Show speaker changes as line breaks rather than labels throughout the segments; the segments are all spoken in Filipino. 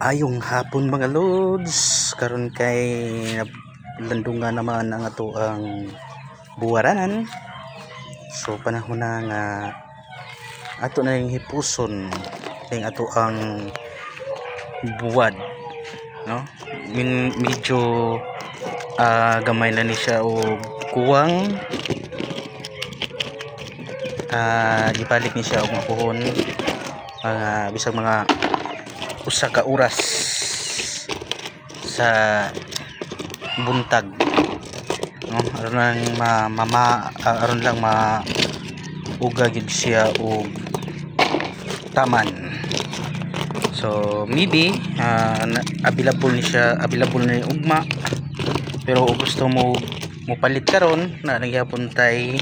Ayong hapon mga lods, karon kay landungan naman ang ato ang buwaranan. So panahon na nga ato na yung hipuson ng ato ang buwad, no? Medyo gamay na ni siya o kuwang, ibalik ni siya og mapuhon bisag mga usa ka oras sa buntag, no? Aron lang uga gyud siya og taman. So maybe available na yung ugma, pero kung gusto mo palit karon na nagyapon tay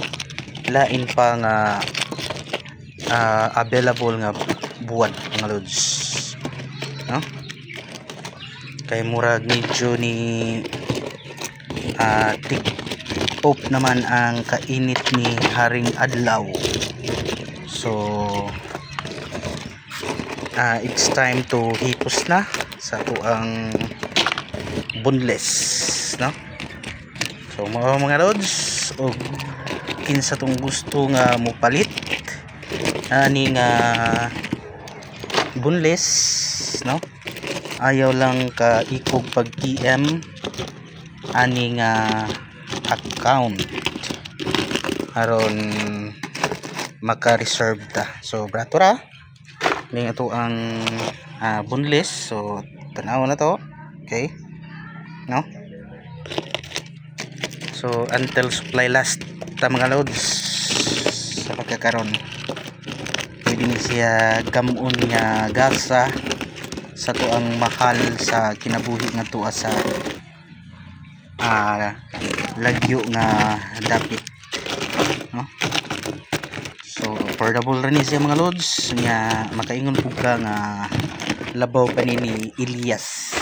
lain pa nga available nga buwan mga lods, no? Kay murag medyo ni tik off naman ang kainit ni haring adlaw. So it's time to hipos na sa tuang boneless, no? So mga lods, og kinsa tong gusto nga mopalit ani nga boneless, no? Ayaw lang ka ikog pag PM ani nga account aron maka-reserve ta. So brato ra ning ato ang boneless. So tanaw na to, okay, no? So until supply last ta mga loads sa pagkakaroon, pwede ni siya gamon nga gasa sa tuang mahal sa kinabuhi nga tuwa sa lagyo nga dapit, no? So affordable rin siya mga lods nga makaingon po ka nga labaw pa ni Elias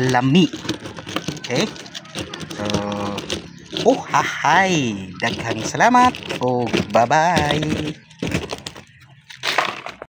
lami, okay? So hahay, daghang salamat o bye bye.